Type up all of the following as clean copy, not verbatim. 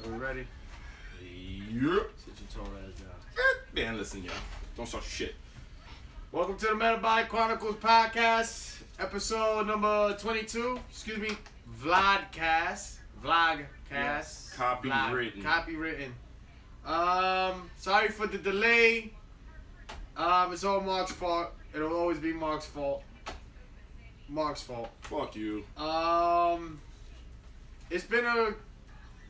Are we ready? Yep. Sit your tall ass down. Man, listen, y'all. Don't start shit. Welcome to the Metabolic Chronicles podcast, episode number 22. Excuse me, Vlogcast. Yes. Copywritten. Copywritten. Sorry for the delay. It's all Marc's fault. It'll always be Marc's fault. Marc's fault. Fuck you. It's been a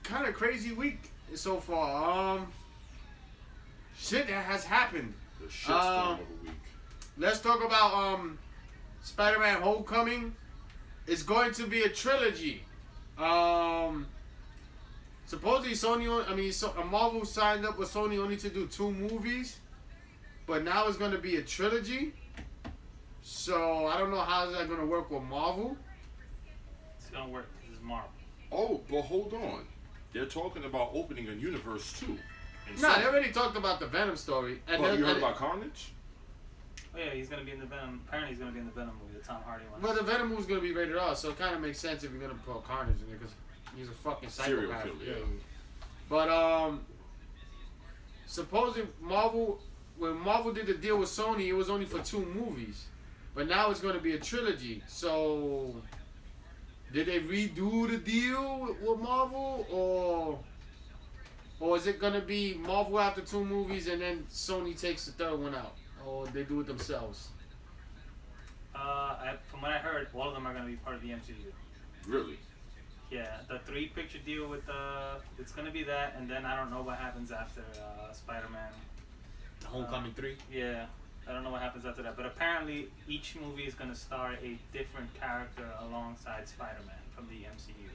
kind of crazy week so far. Shit that has happened. The shitstorm of a week. Let's talk about Spider-Man: Homecoming. It's going to be a trilogy. Supposedly Marvel signed up with Sony only to do 2 movies, but now it's going to be a trilogy. So I don't know how is that going to work with Marvel. It's gonna work because it's Marvel. Oh, but hold on. They're talking about opening a universe too. Nah, they already talked about the Venom story. And you heard about Carnage? Oh yeah, he's gonna be in the Venom. Apparently, he's gonna be in the Venom movie, the Tom Hardy one. Well, the Venom movie's going to be rated R, so it kind of makes sense if you're going to put Carnage in there because he's a fucking Serial psychopath. killer, yeah. But supposedly when Marvel did the deal with Sony, it was only for 2 movies. But now it's going to be a trilogy. So, did they redo the deal with Marvel, or is it going to be Marvel after 2 movies and then Sony takes the 3rd one out, or they do it themselves? From what I heard, all of them are gonna be part of the MCU. Really? Yeah, the 3-picture deal with it's gonna be that, and then I don't know what happens after Spider-Man. The Homecoming 3? Yeah, I don't know what happens after that, but apparently each movie is gonna star a different character alongside Spider-Man from the MCU.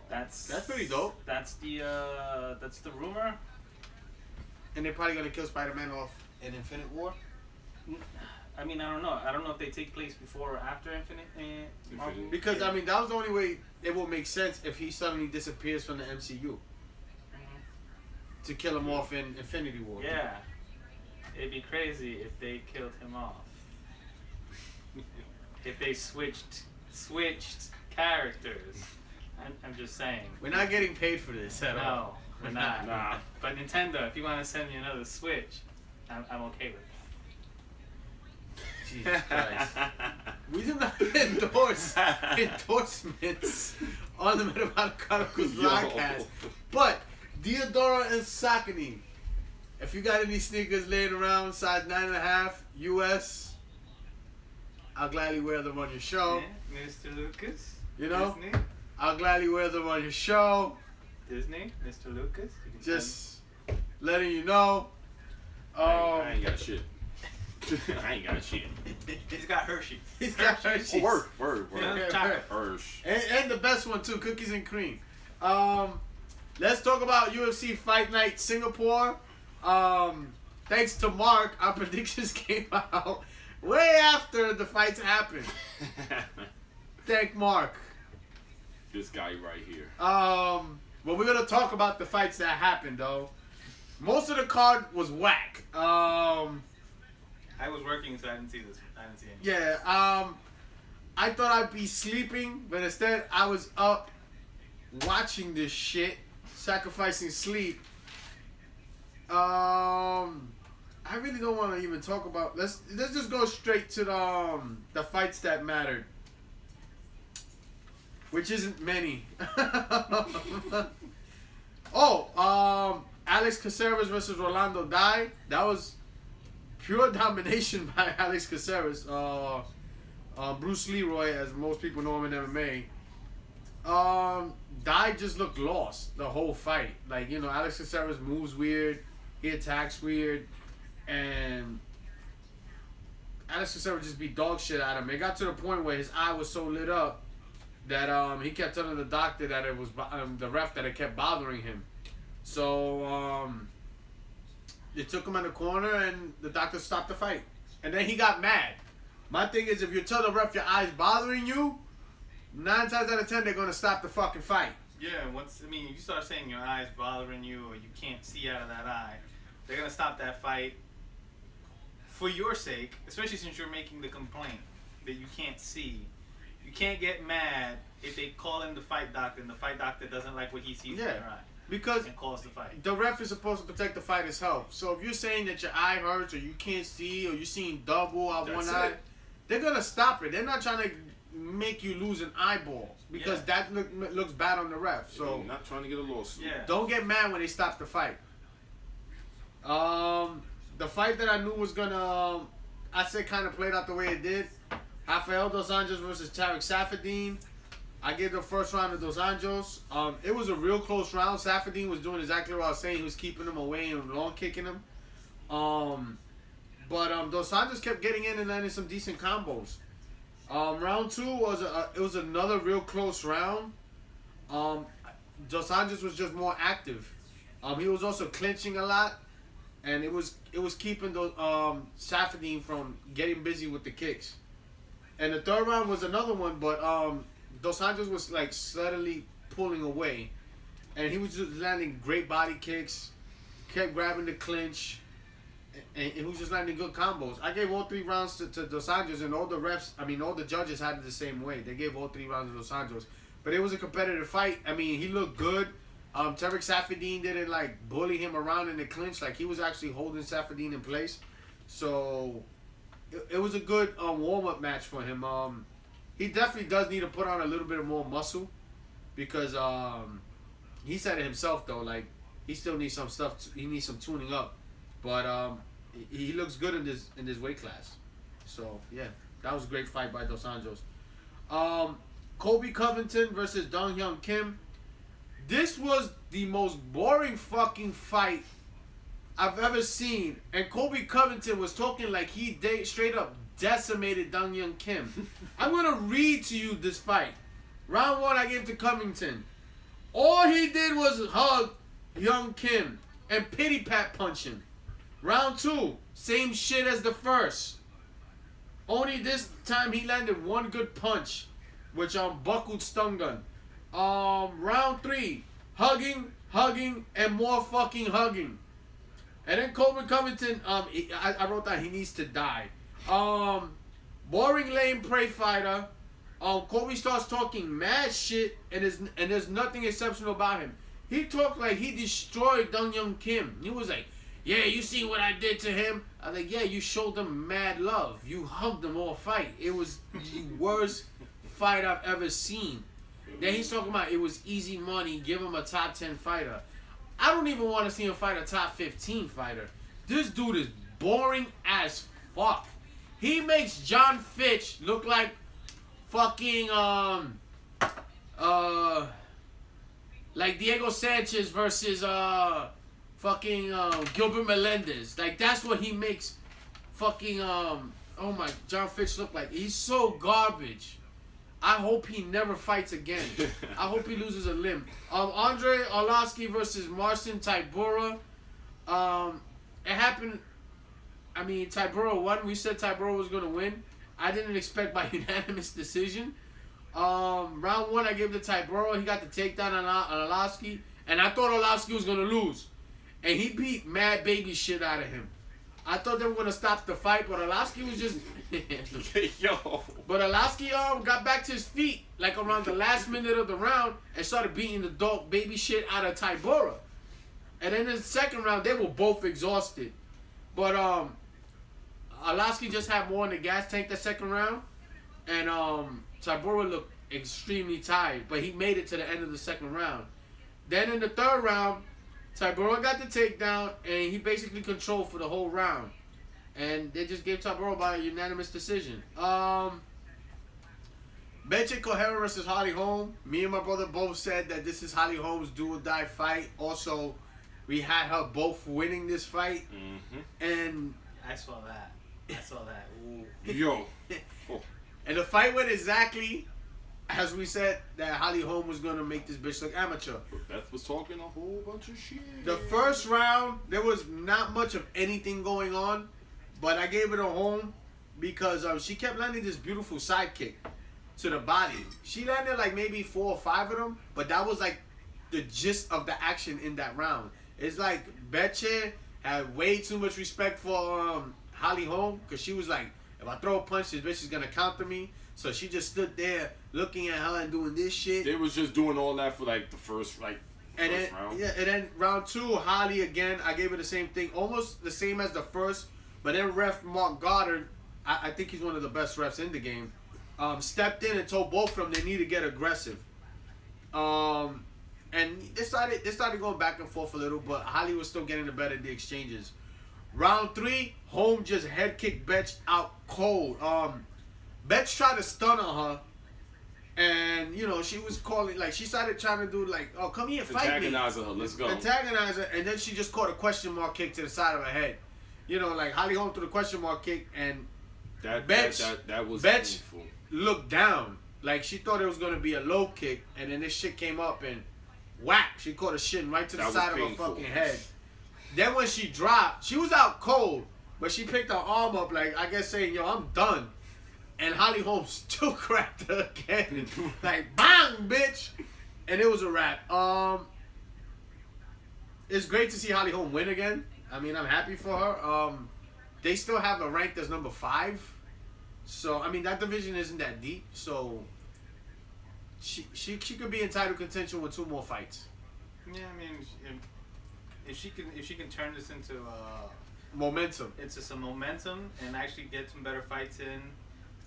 That's pretty dope. That's the rumor. And they're probably going to kill Spider-Man off in Infinite War? I mean, I don't know. I don't know if they take place before or after Infinite. Marvel. Because, I mean, that was the only way it would make sense if he suddenly disappears from the MCU. To kill him off in Infinity War. Yeah. It'd be crazy if they killed him off. If they switched characters. I'm just saying. We're not getting paid for this at all. No, we're not. Nah. But Nintendo, if you want to send me another Switch, I'm okay with that. Jesus Christ. We do not endorse endorsements on the Metabolic Chronicles podcast. But Diodora and Saucony, if you got any sneakers laying around size 9.5 US, I'll gladly wear them on your show. Yeah, Mr. Lucas. You know? Disney. I'll gladly wear them on your show. Disney, Mr. Lucas. Just letting you know. I ain't got shit. I ain't got shit. He's got Hershey. He's got Hershey's. Oh, word. Yeah, Chocolate. Hersh. And the best one too, cookies and cream. Let's talk about UFC Fight Night Singapore. Thanks to Marc, our predictions came out way after the fights happened. Thank Marc. This guy right here. But we're gonna talk about the fights that happened though. Most of the card was whack. I was working, so I didn't see this. I didn't see anything. Yeah. I thought I'd be sleeping, but instead I was up watching this shit, sacrificing sleep. I really don't want to even talk about. Let's just go straight to the fights that mattered, which isn't many. Alex Caceres versus Rolando Dai. That was pure domination by Alex Caceres. Bruce Leroy, as most people know him in MMA. Dai just looked lost the whole fight. Like, you know, Alex Caceres moves weird. He attacks weird. And Alex Caceres just beat dog shit out of him. It got to the point where his eye was so lit up that he kept telling the doctor that it was the ref that it kept bothering him. So they took him in the corner and the doctor stopped the fight. And then he got mad. My thing is, if you tell the ref your eye's bothering you, 9 times out of 10 they're gonna stop the fucking fight. Yeah, if you start saying your eye's bothering you or you can't see out of that eye, they're gonna stop that fight for your sake, especially since you're making the complaint that you can't see. You can't get mad if they call in the fight doctor and the fight doctor doesn't like what he sees in Yeah. your eye Because and calls the fight. the ref is supposed to protect the fighter's health. So if you're saying that your eye hurts or you can't see or you're seeing double out That's one eye, it. they're gonna stop it. They're not trying to make you lose an eyeball because that looks bad on the ref. So You're not trying to get a lawsuit. Yeah. don't get mad when they stop the fight. The fight that I knew was gonna, I said, kind of played out the way it did. Rafael Dos Anjos versus Tarek Saffiedine. I gave the first round to Dos Anjos. It was a real close round. Saffiedine was doing exactly what I was saying. He was keeping him away and long kicking him. But Dos Anjos kept getting in and landing some decent combos. Round two was another real close round. Dos Anjos was just more active. He was also clinching a lot, and it was keeping the Saffiedine from getting busy with the kicks. And the third round was another one, but Dos Anjos was like steadily pulling away, and he was just landing great body kicks, kept grabbing the clinch, and he was just landing good combos. I gave all 3 rounds to Dos Anjos, and all the judges had it the same way. They gave all 3 rounds to Dos Anjos, but it was a competitive fight. I mean, he looked good. Tarek Saffiedine didn't like bully him around in the clinch. Like, he was actually holding Saffiedine in place. So it was a good warm-up match for him. He definitely does need to put on a little bit of more muscle because he said it himself though. Like, he still needs some stuff. He needs some tuning up, but he looks good in this weight class. So yeah, that was a great fight by Dos Anjos. Colby Covington versus Dong Hyun Kim. This was the most boring fucking fight I've ever seen. And Colby Covington was talking like he straight up decimated Dong Hyun Kim. I'm going to read to you this fight. Round 1, I gave to Covington. All he did was hug Hyun Kim and pity pat punch him. Round 2, same shit as the first. Only this time he landed one good punch, which buckled stun gun. Round 3, hugging, and more fucking hugging. And then Colby Covington, I wrote down he needs to die. Boring, lame prey fighter. Colby starts talking mad shit, and there's nothing exceptional about him. He talked like he destroyed Dong Hyun Kim. He was like, yeah, you see what I did to him? I was like, yeah, you showed him mad love. You hugged him all fight. It was the worst fight I've ever seen. Then he's talking about it was easy money, give him a top 10 fighter. I don't even want to see him fight a top 15 fighter. This dude is boring as fuck. He makes John Fitch look like fucking like Diego Sanchez versus fucking Gilbert Melendez. Like, that's what he makes fucking John Fitch look like. He's so garbage. I hope he never fights again. I hope he loses a limb. Andre Arlovsky versus Marcin Tybura. It happened. I mean, Tybura won. We said Tybura was going to win. I didn't expect by unanimous decision. Round 1, I gave it to Tybura. He got the takedown on Arlovsky. And I thought Arlovsky was going to lose. And he beat mad baby shit out of him. I thought they were going to stop the fight, but Arlovsky was just... Yo. But Arlovsky got back to his feet like around the last minute of the round and started beating the dog baby shit out of Tybura. And then in the second round, they were both exhausted. But Arlovsky just had more in the gas tank the second round. And Tybura looked extremely tired, but he made it to the end of the second round. Then in the third round, Tybura got the takedown, and he basically controlled for the whole round. And they just gave Tybura by a unanimous decision. Benjy Correa versus Holly Holm. Me and my brother both said that this is Holly Holm's do or die fight. Also, we had her both winning this fight. Mm-hmm. And I saw that. Ooh. Yo. Oh. And the fight went exactly as we said that Holly Holm was going to make this bitch look amateur. But Beth was talking a whole bunch of shit. The first round, there was not much of anything going on. But I gave it a Holm because she kept landing this beautiful side kick to the body. She landed like maybe 4 or 5 of them. But that was like the gist of the action in that round. It's like Benjy had way too much respect for Holly Holm because she was like, if I throw a punch, this bitch is going to counter me. So she just stood there looking at her and doing this shit. They was just doing all that for like the first And first round. Yeah, and then round 2, Holly again. I gave her the same thing, almost the same as the first. But then ref Mark Goddard, I think he's one of the best refs in the game, stepped in and told both of them they need to get aggressive. And they started going back and forth a little, but Holly was still getting the better of the exchanges. Round 3, Home just head kicked Betch out cold. Betch tried to stun on her. And, you know, she was calling, like, she started trying to do, like, oh, come here, fight me. Antagonize her, let's go. Antagonize her, and then she just caught a question mark kick to the side of her head. You know, like, Holly Holm threw the question mark kick, and That was Betch painful. looked down. Like, she thought it was going to be a low kick, and then this shit came up, and whack, she caught a shin right to the That was side of her painful. fucking head. Then when she dropped, she was out cold, but she picked her arm up, like, I guess saying, yo, I'm done. And Holly Holm still cracked her again. Like, bang, bitch. And it was a wrap. It's great to see Holly Holm win again. I mean, I'm happy for her. They still have her ranked as number 5. So, I mean, that division isn't that deep. So, she could be in title contention with 2 more fights. Yeah, I mean, if she can turn this into Momentum. some momentum and actually get some better fights in.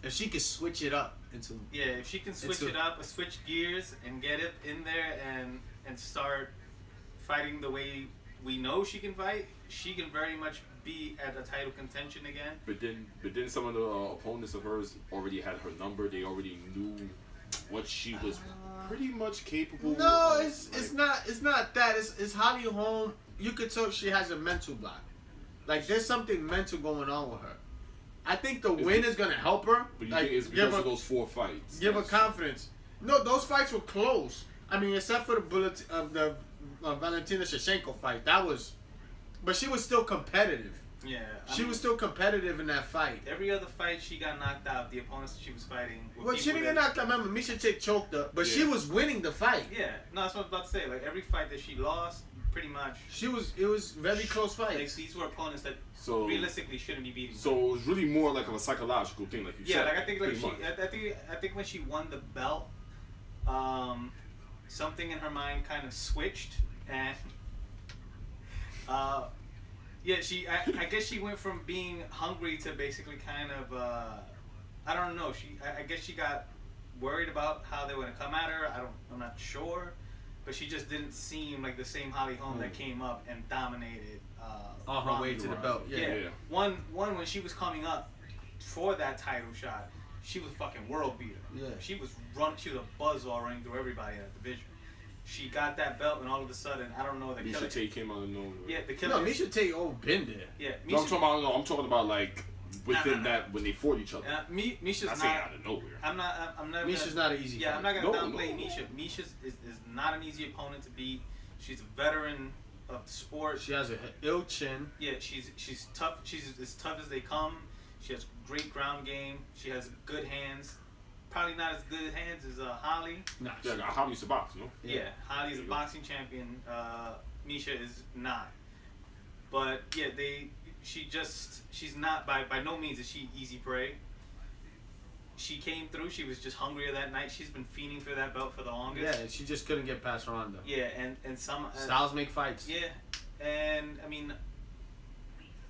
If she could switch it up into... Yeah, if she can switch it up, switch gears, and get it in there and start fighting the way we know she can fight, she can very much be at a title contention again. But then some of the opponents of hers already had her number. They already knew what she was pretty much capable. No, of. it's not that. It's Holly Holm. You could tell she has a mental block. Like, there's something mental going on with her. I think the win is gonna help her. But you like, think it's because of those 4 fights? Give her confidence. No, those fights were close. I mean, except for the Valentina Shevchenko fight, that was. But she was still competitive. Yeah, She was still competitive in that fight. Every other fight she got knocked out. The opponents that she was fighting. Well, she didn't get knocked out. Remember, Misha Tate choked her, but she was winning the fight. Yeah, no, that's what I was about to say. Like, every fight that she lost, pretty much. It was very close fights. Like, these were opponents that realistically shouldn't be beating. So it was really more like of a psychological thing, like you said. Yeah, like I think pretty I think when she won the belt, something in her mind kind of switched, and yeah, I guess she went from being hungry to basically kind of I don't know. I guess she got worried about how they were gonna come at her. I'm not sure, but she just didn't seem like the same Holly Holm that came up and dominated. On her way to the belt. Yeah. One when she was coming up for that title shot, she was fucking world beater. Yeah. She was a buzzsaw running through everybody in that division. She got that belt, and all of a sudden, I don't know, the Misha Tate came out of nowhere. Yeah, the killer. No, Misha Tate been there. Yeah, No, I'm talking about like within that when they fought each other. Misha's not not out of nowhere. I'm not. Misha's not an easy. Yeah, fight. I'm not gonna downplay Misha. Misha is not an easy opponent to beat. She's a veteran of the sport. She has an ill chin. Yeah, she's tough. She's as tough as they come. She has great ground game. She has good hands. Probably not as good hands as Holly. Nah, Holly's a box, no? Yeah, Holly's a boxing champion. Misha is not. But yeah, she's not by no means is she easy prey. She came through. She was just hungrier that night. She's been fiending for that belt for the longest. Yeah, she just couldn't get past Ronda. Yeah, and some styles make fights. Yeah, and I mean,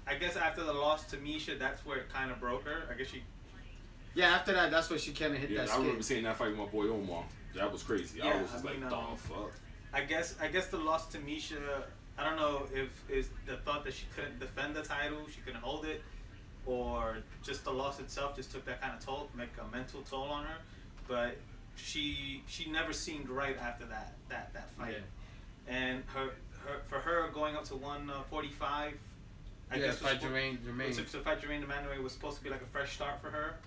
I guess after the loss to Misha, that's where it kind of broke her. I guess she. Yeah, after that, that's where she kind of hit that. I remember seeing that fight with my boy Omar. That was crazy. Yeah, I was just like, the fuck. I guess the loss to Misha. I don't know if is the thought that she couldn't defend the title, she couldn't hold it, or just the loss itself just took that kind of toll, make a mental toll on her. But she never seemed right after that fight. Yeah. And for her going up to 145, I guess fight Jermaine. To fight Jermaine Demandway was supposed to be like a fresh start for her,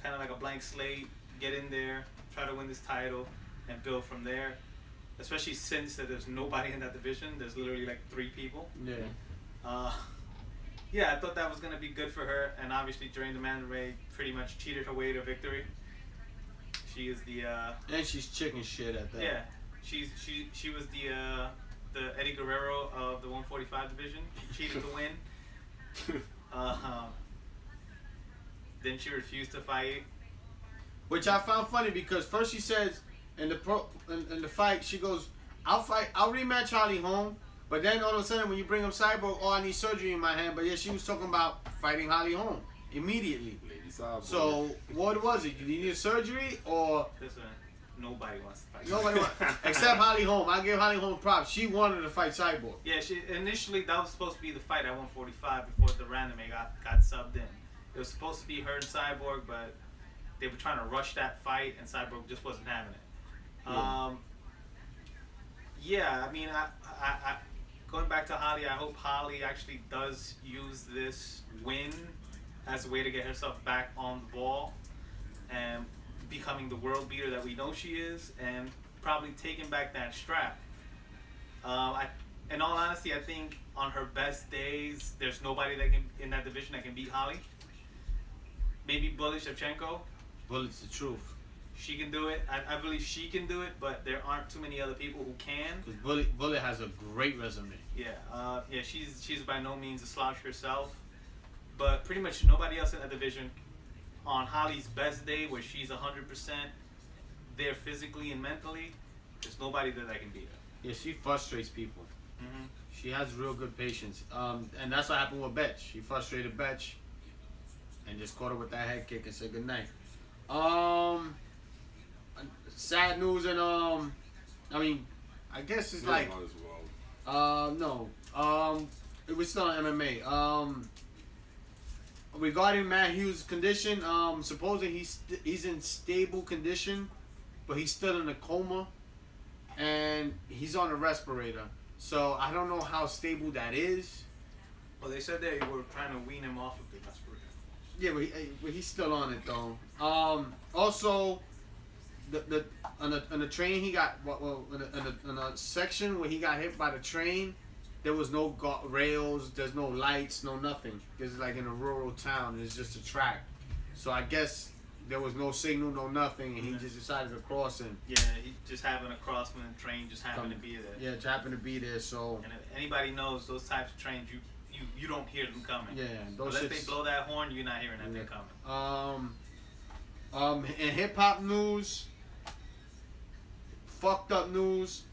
kind of like a blank slate. Get in there, try to win this title, and build from there. Especially since that there's nobody in that division. There's literally like 3 people. Yeah. Yeah, I thought that was gonna be good for her, and obviously Jermaine Demandway pretty much cheated her way to victory. She is the. And she's chicken shit at that. Yeah, she was the Eddie Guerrero of the 145 division. She cheated to win. Then she refused to fight. which I found funny because first she says in the fight she goes, I'll rematch Holly Holm, but then all of a sudden when you bring up Cyborg, oh, I need surgery in my hand. But yeah, she was talking about fighting Holly Holm immediately. Lady Cyborg. So what was it? You needed surgery or? Listen, nobody wants to fight. Nobody wants, except Holly Holm. I give Holly Holm props. She wanted to fight Cyborg. Yeah, she initially that was supposed to be the fight at 145 before the random got subbed in. It was supposed to be her and Cyborg, but they were trying to rush that fight, and Cyborg just wasn't having it. Yeah, I mean, I going back to Holly, I hope Holly actually does use this win as a way to get herself back on the ball and becoming the world beater that we know she is, and probably taking back that strap. In all honesty, I think on her best days, there's nobody that can in that division that can beat Holly. Maybe Bullet Shevchenko. Bullet's the truth. She can do it. I believe she can do it, but there aren't too many other people who can. Because Bullet has a great resume. Yeah, she's by no means a slouch herself, but pretty much nobody else in that division on Holly's best day, where she's 100% there physically and mentally, there's nobody there that can beat her. Yeah, she frustrates people. Mm-hmm. She has real good patience. And that's what happened with Betch. She frustrated Betch and just caught her with that head kick and said goodnight. Sad news and I mean, I guess it's like Might as well. no. It was still on MMA. Regarding Matt Hughes' condition, supposedly he's in stable condition, but he's still in a coma, and he's on a respirator. So I don't know how stable that is. Well, they said they were trying to wean him off of the respirator. Yeah, but he's still on it though. Also, on the train he got in a section where he got hit by the train. There was no rails, there's no lights, no nothing. It's like in a rural town. It's just a track. So I guess there was no signal, no nothing, and he just decided to cross and. Yeah, he just happened to cross when the train just happened to be there. Yeah, just happened to be there. So. And if anybody knows those types of trains, you don't hear them coming. Yeah, those unless they blow that horn, you're not hearing that they're coming. In hip hop news, fucked up news.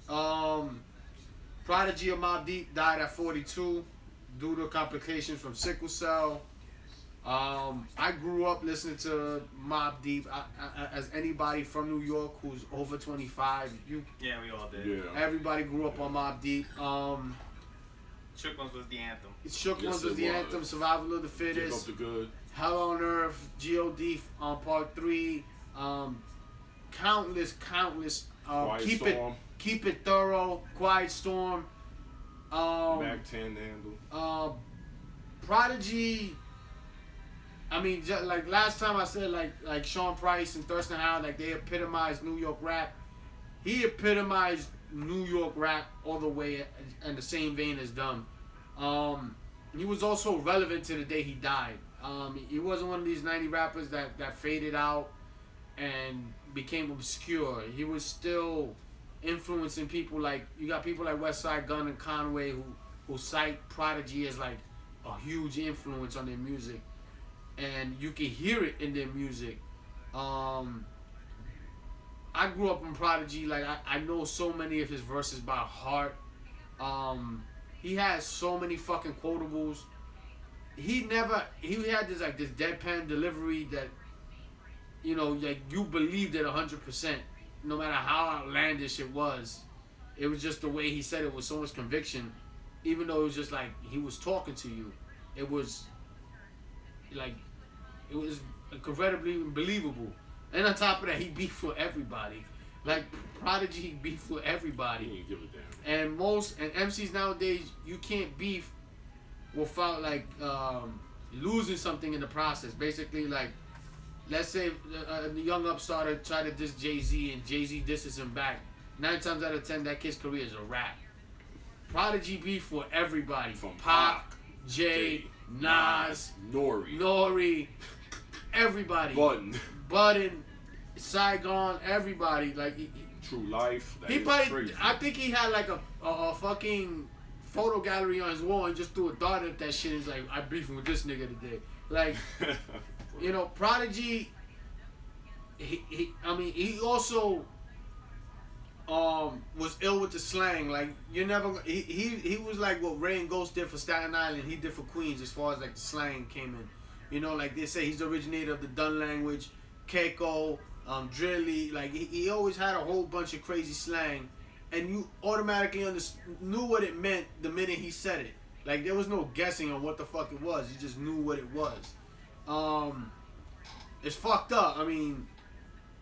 Prodigy of Mobb Deep died at 42 due to complications from sickle cell. I grew up listening to Mobb Deep. As anybody from New York who's over 25, yeah, we all did. Yeah. Everybody grew up on Mobb Deep. Shook Ones was the anthem. Shook Ones was the anthem. Survival of the Give up Fittest. the good. Hell on Earth. God on Part 3. Countless. Quiet Storm. Keep it thorough. Quiet Storm. Mac 10 handle. Prodigy. I mean, just like last time I said, like Sean Price and Thurston Howard, like they epitomized New York rap. He epitomized New York rap all the way in the same vein as them. He was also relevant to the day he died. He wasn't one of these 90 rappers that faded out and became obscure. He was still influencing people. Like you got people like Westside Gunn and Conway who cite Prodigy as like a huge influence on their music, and you can hear it in their music. I grew up in Prodigy. Like I know so many of his verses by heart. He has so many fucking quotables. He had this deadpan delivery that, you know, like you believed it 100%, no matter how outlandish it was. It was just the way he said it with so much conviction, even though it was just like he was talking to you. It was incredibly believable. And on top of that, he beefed with everybody. Like Prodigy beefed with everybody. He didn't give a damn. And MCs nowadays, you can't beef without like losing something in the process. Basically, like let's say the young upstarter try to diss Jay-Z and Jay-Z disses him back. 9 times out of 10, that kid's career is a wrap. Prodigy beef with everybody. From Pac, Jay, Nas, Nori, everybody. Button, Saigon, everybody. Like True Life. He probably, I think he had like a fucking photo gallery on his wall and just threw a dart at that shit. He's like, I'm beefing with this nigga today. Like, you know, Prodigy, he also was ill with the slang. Like you never he was like what Ray and Ghost did for Staten Island, he did for Queens as far as like the slang came in. You know, like they say he's the originator of the Dun language, Keiko, Drilly. Like he always had a whole bunch of crazy slang, and you automatically knew what it meant the minute he said it. Like there was no guessing on what the fuck it was. You just knew what it was. It's fucked up. I mean,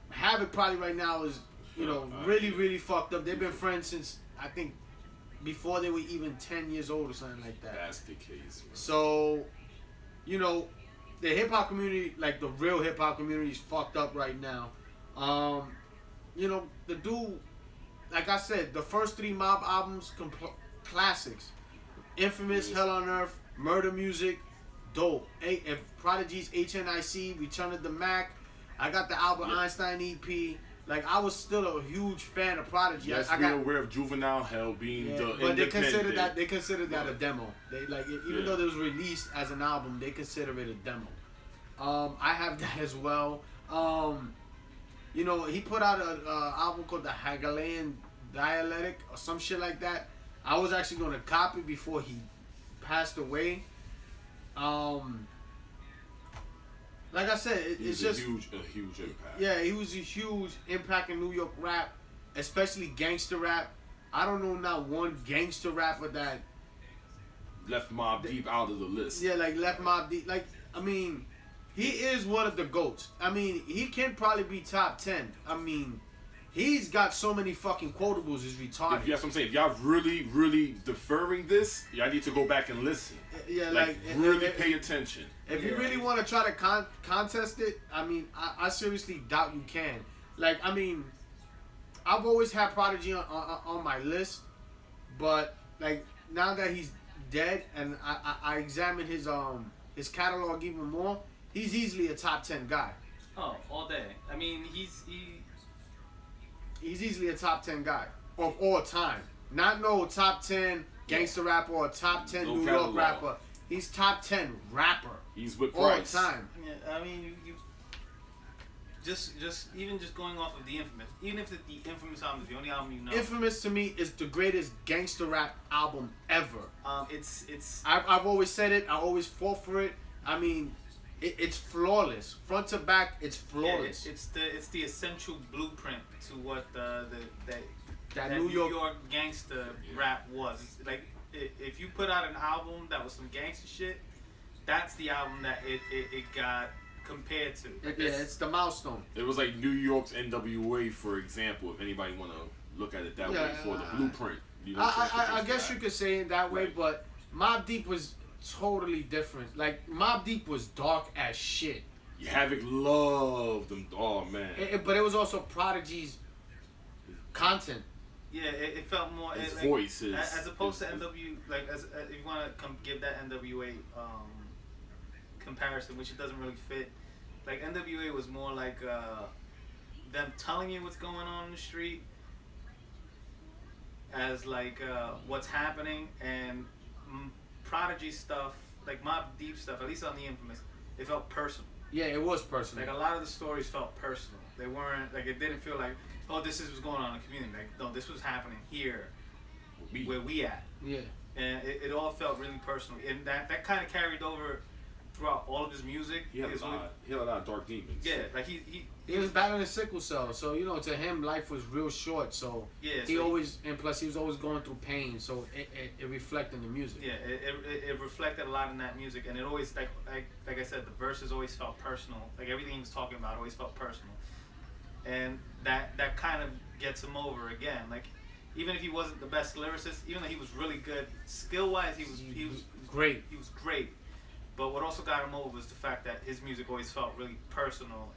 Havoc probably right now is, you know, really, really fucked up. They've been friends since, I think, before they were even 10 years old or something like that. That's the case, man. So, you know, the hip-hop community, like the real hip-hop community is fucked up right now. You know, the dude, like I said, the first 3 Mobb albums, classics. Infamous, Hell on Earth, Murder Music, dope. If Prodigy's HNIC, Return of the Mac. I got the Albert Einstein EP. Like I was still a huge fan of Prodigy. Yes, I we're aware of Juvenile Hell being the but independent. they considered that a demo. They like even though it was released as an album, they consider it a demo. I have that as well. You know, he put out an album called the Hegelian Dialectic or some shit like that. I was actually going to copy before he passed away. Like I said, it's just a huge impact. Yeah, he was a huge impact in New York rap, especially gangster rap. I don't know not one gangster rapper that left Mobb Deep out of the list. Yeah, like left Mobb Deep. Like I mean, he is one of the GOATs. I mean, he can probably be top 10. I mean, he's got so many fucking quotables. It's retarded. That's what I'm saying. If y'all really deferring this, y'all need to go back and listen. Yeah, like really pay attention. If you really want to try to contest it, I mean, I seriously doubt you can. Like, I mean, I've always had Prodigy on my list, but like now that he's dead and I examine his catalog even more, he's easily a top 10 guy. Oh, all day. I mean, he's easily a top 10 guy of all time. Not no top 10 gangster rapper or top 10 New York rapper. He's top 10 rapper. He's with all Price. time. Yeah, I mean, you just going off of the Infamous. Even if the Infamous album is the only album you know. Infamous to me is the greatest gangster rap album ever. It's. I've always said it. I always fought for it. I mean, it's flawless, front to back. It's flawless. Yeah, it's the essential blueprint to what that New York gangster rap was. Like if you put out an album that was some gangster shit, that's the album that it got compared to. It's the milestone. It was like New York's NWA, for example. If anybody want to look at it that way, for the blueprint. You know, I guess you could say it that way, right. But Mobb Deep was totally different. Like Mobb Deep was dark as shit. Havoc loved them. Oh man. But it was also Prodigy's content. Yeah, it felt more his like, voice as opposed to NW. Like as if you want to give that NWA comparison, which it doesn't really fit. Like NWA was more like them telling you what's going on in the street, as like what's happening, and Prodigy stuff, like Mobb Deep stuff, at least on the Infamous, it felt personal. Yeah, it was personal. Like a lot of the stories felt personal. They weren't like, it didn't feel like, oh, this is what's going on in the community. Like, no, this was happening here, where we at. Yeah. And it all felt really personal, and that kind of carried over throughout all of his music. He had a lot of dark demons. Yeah, like he was battling a sickle cell, so you know, to him life was real short. So yeah, he always, and plus he was always going through pain, so it reflected in the music. Yeah, it reflected a lot in that music, and it always like I said, the verses always felt personal. Like everything he was talking about always felt personal, and that kind of gets him over again. Like even if he wasn't the best lyricist, even though he was really good skill wise, he was great. He was great. But what also got him over was the fact that his music always felt really personal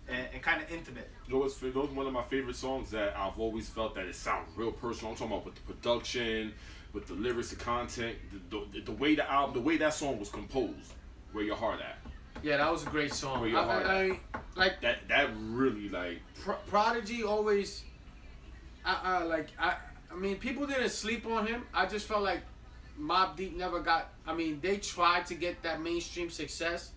and kind of intimate. Those one of my favorite songs that I've always felt that it sounds real personal. I'm talking about with the production, with the lyrics, the content, the way the album, the way that song was composed. Where Your Heart At? Yeah, that was a great song. Where Your Heart At? Like that really like. Prodigy always. I mean, people didn't sleep on him. I just felt like Mobb Deep never got. I mean, they tried to get that mainstream success,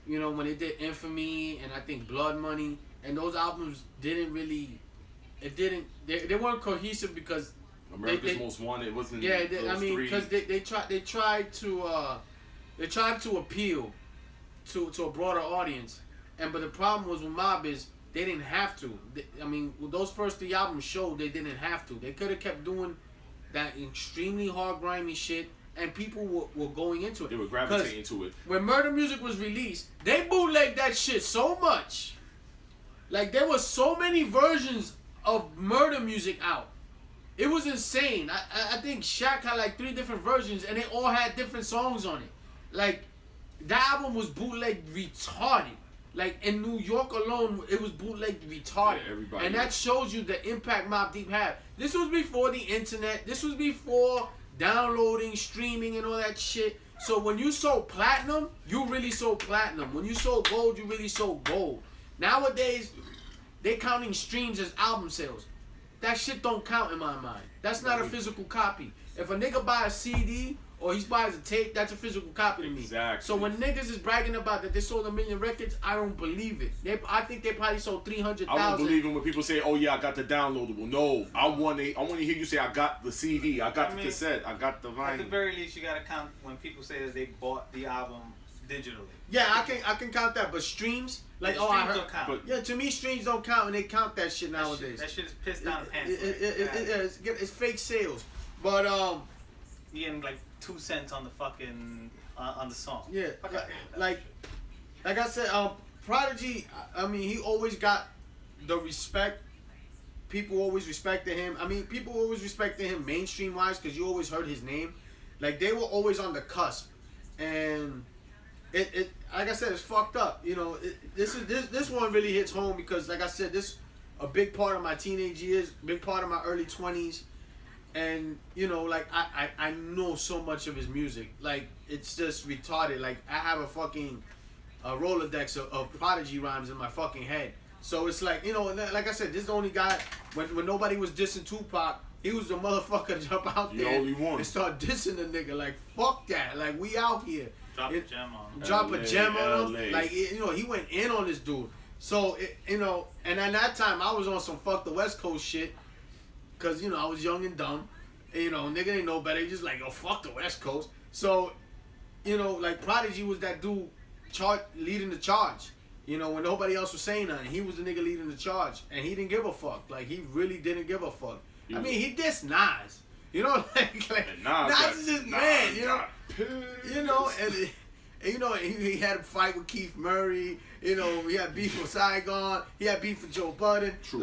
you know, when they did Infamy and I think Blood Money, and those albums didn't really, they weren't cohesive because America's Most Wanted. It wasn't. Yeah, those I mean, three. because they tried to appeal to a broader audience, but the problem was with Mobb is they didn't have to. I mean, with those first 3 albums showed they didn't have to. They could have kept doing that extremely hard, grimy shit, and people were going into it. They were gravitating to it. When Murder Music was released, they bootlegged that shit so much. Like, there was so many versions of Murder Music out. It was insane. I think Shaq had like 3 different versions, and they all had different songs on it. Like, that album was bootlegged retarded. Like, in New York alone, it was bootlegged retarded. Yeah, everybody and that shows you the impact Mobb Deep had. This was before the internet. This was before downloading, streaming, and all that shit. So when you sold platinum, you really sold platinum. When you sold gold, you really sold gold. Nowadays, they counting streams as album sales. That shit don't count in my mind. That's not a physical copy. If a nigga buy a CD or he buys a tape, that's a physical copy to me. Exactly. So when niggas is bragging about that they sold 1 million records, I don't believe it. I think they probably sold 300,000. I don't believe it when people say, "Oh yeah, I got the downloadable." No, I want to hear you say, "I got the CD, I got the cassette, I got the vinyl." At the very least, you gotta count when people say that they bought the album digitally. Yeah, I can count that, but streams, like, Yeah, oh, I streams heard. don't count. Yeah, to me, streams don't count, and they count that shit nowadays. That shit is pissed down pants. It's fake sales, but You getting like 2 cents on the fucking on the song. yeah, Fuck out of here. like I said, Prodigy. I mean, he always got the respect. People always respected him. I mean, people always respected him mainstream wise because you always heard his name. Like, they were always on the cusp, and it like I said, it's fucked up. You know, this one really hits home because, like I said, this a big part of my teenage years, big part of my early 20s. And, you know, like, I know so much of his music. Like, it's just retarded. Like, I have a fucking Rolodex of Prodigy rhymes in my fucking head. So it's like, you know, like I said, this is the only guy, when nobody was dissing Tupac, he was the motherfucker to jump out there only one. and start dissing the nigga. Like, fuck that. Like, we out here. Drop a gem on him. Drop a gem on LA. him. Like, you know, he went in on this dude. So, you know, and at that time, I was on some fuck the West Coast shit. Because, you know, I was young and dumb. And, you know, nigga didn't know better. He just like, oh, fuck the West Coast. So, you know, like, Prodigy was that dude leading the charge. You know, when nobody else was saying nothing. He was the nigga leading the charge. And he didn't give a fuck. Like, he really didn't give a fuck. I mean, he dissed Nas. You know, like Nas is his man, you know. You know, and you know, he had a fight with Keith Murray. You know, he had beef with Saigon. He had beef with Joe Budden. True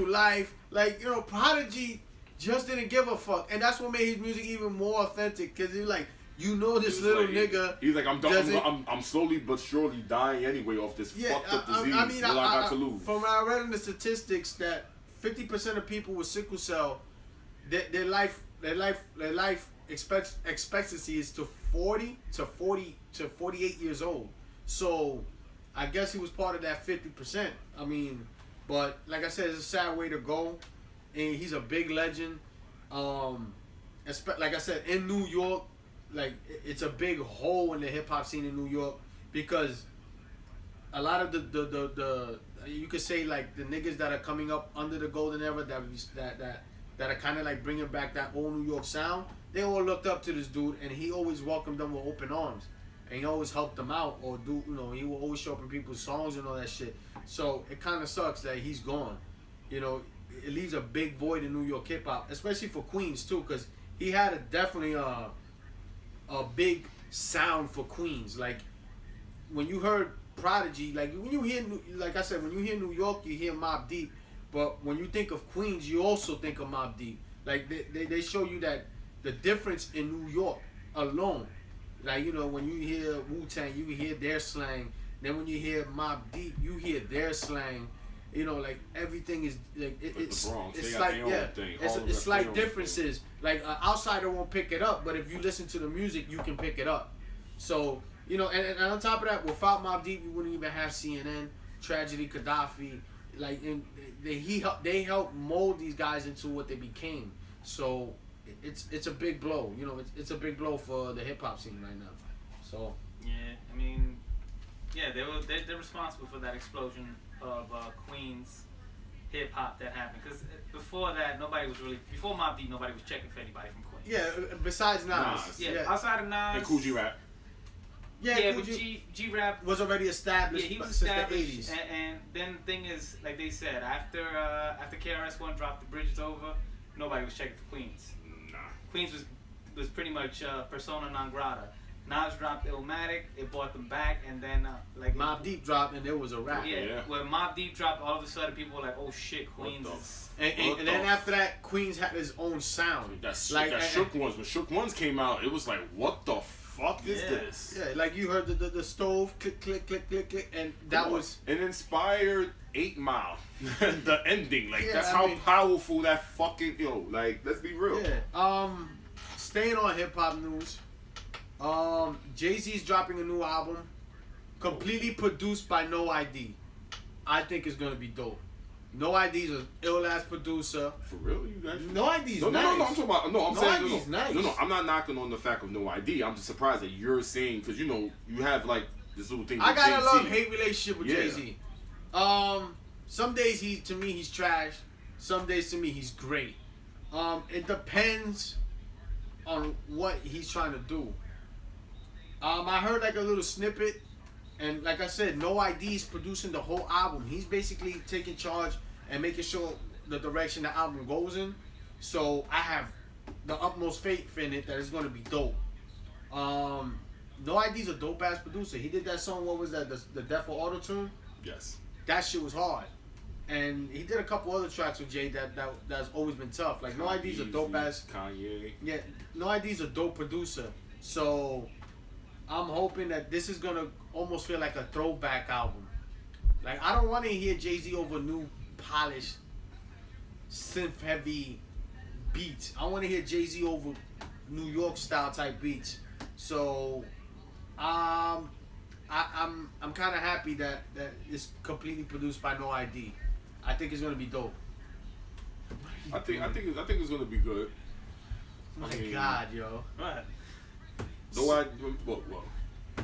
Life. Like, you know, Prodigy just didn't give a fuck. And that's what made his music even more authentic. Because he's like, you know, this little nigga. He's like, I'm slowly but surely dying anyway off this fucked up disease. I mean, I got to lose. From what I read in the statistics that 50% of people with sickle cell, their life expectancy is to 48 years old. So I guess he was part of that 50%. I mean, but like I said, it's a sad way to go, and he's a big legend. Like I said, in New York, like, it's a big hole in the hip hop scene in New York because a lot of the you could say, like, the niggas that are coming up under the golden era that are kind of like bringing back that old New York sound, they all looked up to this dude, and he always welcomed them with open arms, and he always helped them out, or you know, he will always show up in people's songs and all that shit. So it kind of sucks that he's gone. You know, it leaves a big void in New York hip hop, especially for Queens too, because he had definitely a big sound for Queens. Like, when you heard Prodigy, like, when you hear, like I said, when you hear New York, you hear Mobb Deep. But when you think of Queens, you also think of Mobb Deep. Like, they show you that the difference in New York alone. Like, you know, when you hear Wu-Tang, you hear their slang. Then when you hear Mobb Deep, you hear their slang. You know, like, everything is like it's like, yeah, it's like differences. Like, an outsider won't pick it up, but if you listen to the music, you can pick it up. So, you know, and on top of that, without Mobb Deep, you wouldn't even have CNN, Tragedy, Gaddafi. Like, and they helped mold these guys into what they became. So it's a big blow. You know, it's a big blow for the hip hop scene right now. So yeah, I mean, Yeah, they're responsible for that explosion of Queens hip hop that happened. Because before that, before Mobb Deep, nobody was checking for anybody from Queens. Yeah, besides Nas. Yeah, outside of Nas. And Cool G Rap. Yeah, but G-Rap was already established. Yeah, he was since established. the 80s. And then the thing is, like they said, after KRS-One dropped The Bridge Is Over, nobody was checking for Queens. Nah. Queens was pretty much persona non grata. Nas dropped Illmatic, it brought them back, and then Mobb Deep dropped, and there was a rap. Yeah, when Mobb Deep dropped, all of a sudden people were like, "Oh shit, Queens is." And then after that, Queens had his own sound. That Shook Ones. When Shook Ones came out, it was like, what the fuck is this? Yeah, like you heard the stove click click click click click, and that was it inspired 8 Mile. The ending, like that's how mean, powerful that fucking like let's be real. Yeah. Staying on hip hop news. Jay-Z's dropping a new album, completely produced by No ID. I think it's gonna be dope. No ID's an ill ass producer. For real, you guys? No ID's nice. No, I'm talking about. No, I'm No saying ID's nice. No, I'm not knocking on the fact of No ID. I'm just surprised that you're saying because you have like this little thing. I got Jay-Z. a love-hate relationship with Jay-Z. Some days he's trash. Some days to me he's great. It depends on what he's trying to do. I heard like a little snippet, and like I said, No ID's producing the whole album. He's basically taking charge and making sure the direction the album goes in. So I have the utmost faith in it that it's gonna be dope. No ID's a dope ass producer. He did that song. What was that? The Death for Auto-Tune. Yes. That shit was hard. And he did a couple other tracks with Jay that's always been tough. Like No ID's a dope ass. Kanye. Yeah, No ID's a dope producer. So I'm hoping that this is gonna almost feel like a throwback album. Like I don't want to hear Jay-Z over new polished synth heavy beats. I want to hear Jay-Z over New York style type beats. So I'm kind of happy that it's completely produced by No ID. I think it's gonna be dope. I think it's gonna be good. My God, yo. What? No ID. Well.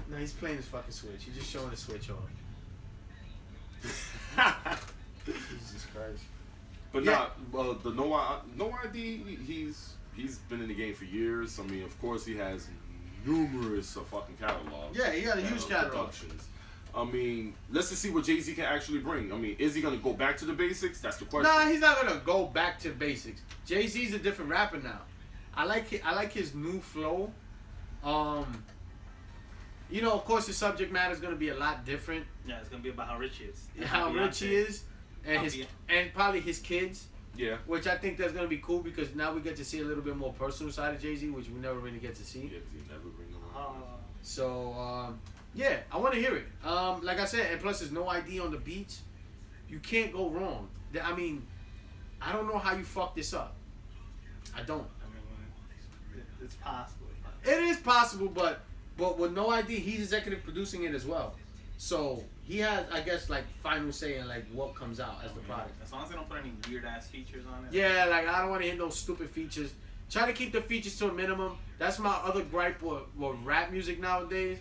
No, he's playing his fucking Switch. He's just showing the Switch off. Jesus Christ. But yeah. The No ID. He's been in the game for years. I mean, of course, he has numerous fucking catalogs. Yeah, he got a huge catalog. Productions. I mean, let's just see what Jay-Z can actually bring. I mean, is he gonna go back to the basics? That's the question. Nah, he's not gonna go back to basics. Jay-Z's a different rapper now. I like his new flow. Of course, the subject matter is gonna be a lot different. Yeah, it's gonna be about how rich he is. How rich he is, and probably his kids. Yeah. Which I think that's gonna be cool because now we get to see a little bit more personal side of Jay-Z, which we never really get to see. Yeah, 'cause he never bring them around. So yeah, I want to hear it. Like I said, and plus there's No ID on the beats. You can't go wrong. I mean, I don't know how you fuck this up. I don't. I mean, it's possible. It is possible, but with No ID, he's executive producing it as well. So he has, I guess, like final say in like what comes out as the product. As long as they don't put any weird ass features on it. Yeah, like I don't want to hear no stupid features. Try to keep the features to a minimum. That's my other gripe with rap music nowadays.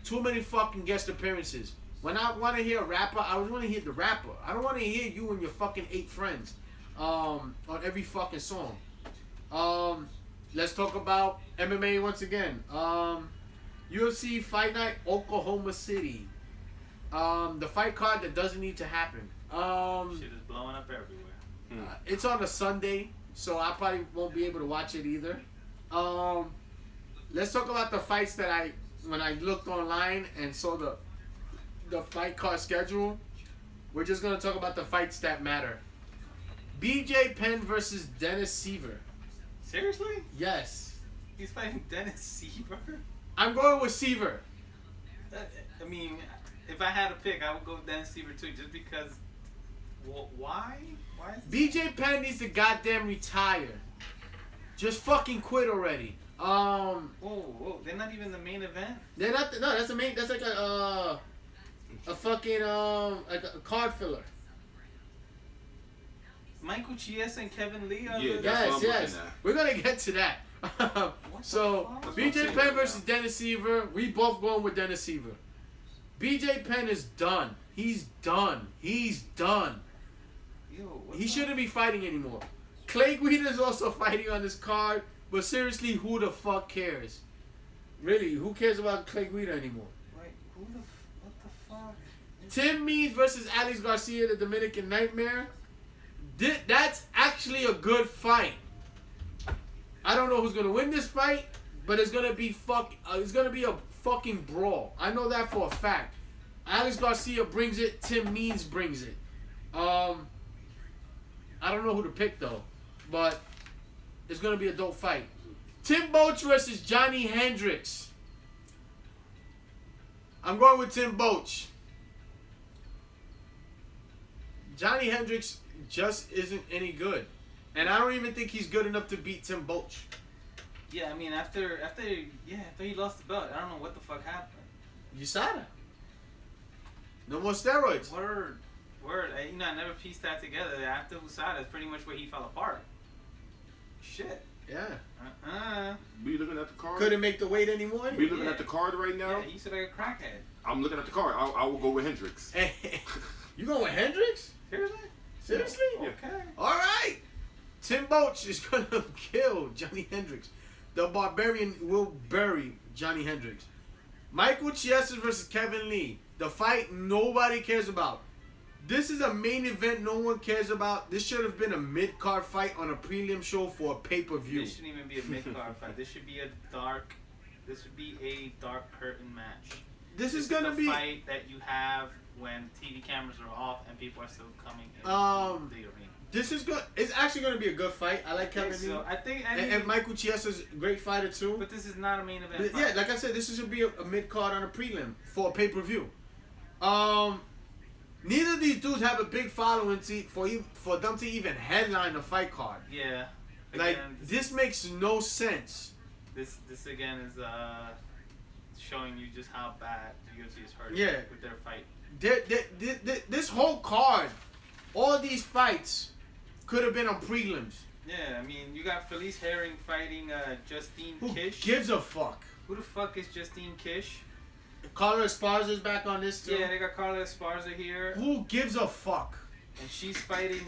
Too many fucking guest appearances. When I want to hear a rapper, I want to hear the rapper. I don't want to hear you and your fucking 8 friends on every fucking song. Let's talk about MMA once again. UFC Fight Night Oklahoma City. The fight card that doesn't need to happen. Shit is blowing up everywhere. It's on a Sunday, so I probably won't be able to watch it either. Let's talk about the fights that when I looked online and saw the fight card schedule. We're just gonna talk about the fights that matter. BJ Penn versus Dennis Seaver. Seriously? Yes. He's fighting Dennis Seaver? I'm going with Seaver. I mean, if I had to pick, I would go with Dennis Seaver too, just because. Well, why? Why is BJ Penn needs to goddamn retire. Just fucking quit already. Whoa! They're not even the main event. They're not. No, that's the main. That's like a fucking like a card filler. Michael Chiesa and Kevin Lee are Yes. We're gonna get to that. So BJ Penn versus Dennis Seaver. We both going with Dennis Seaver. BJ Penn is done. He's done. He's done. Yo, He shouldn't be fighting anymore. Clay Guida is also fighting on this card, but seriously, who the fuck cares? Really, who cares about Clay Guida anymore? Wait, what the fuck? Tim Means versus Alex Garcia, the Dominican Nightmare. That's actually a good fight. I don't know who's gonna win this fight, but it's gonna be it's gonna be a fucking brawl. I know that for a fact. Alex Garcia brings it. Tim Means brings it. I don't know who to pick though, but it's gonna be a dope fight. Tim Boach versus Johnny Hendricks. I'm going with Tim Boach. Johnny Hendricks just isn't any good, and I don't even think he's good enough to beat Tim Boach. Yeah, I mean after he lost the belt, I don't know what the fuck happened. USADA. No more steroids. Word. I never pieced that together. After USADA is pretty much where he fell apart. Shit. Yeah. We looking at the card. Couldn't make the weight anymore. We looking at the card right now. Yeah, you said like a crackhead. I'm looking at the card. I will go with Hendricks. You going with Hendricks? Seriously? Yeah. Okay. All right. Tim Boach is going to kill Johnny Hendricks. The Barbarian will bury Johnny Hendricks. Michael Chiesa versus Kevin Lee. The fight nobody cares about. This is a main event no one cares about. This should have been a mid-card fight on a prelim show for a pay-per-view. This shouldn't even be a mid-card fight. This should be a dark curtain match. This is going to be a fight that you have when TV cameras are off and people are still coming in the arena. This is good. It's actually going to be a good fight. I like Kevin Lee. I think and Michael Chiesa's a great fighter too. But this is not a main event fight. Yeah, like I said, this should be a mid-card on a prelim for a pay-per-view. Neither of these dudes have a big following for them to even headline a fight card. Yeah. Like, Again, this makes no sense. This again is showing you just how bad the UFC is hurting with their fight. This whole card, all these fights, could have been on prelims. Yeah, I mean, you got Felice Herring fighting Justine Kish. Who gives a fuck? Who the fuck is Justine Kish? Carla Esparza's back on this too. Yeah, they got Carla Esparza here. Who gives a fuck? And she's fighting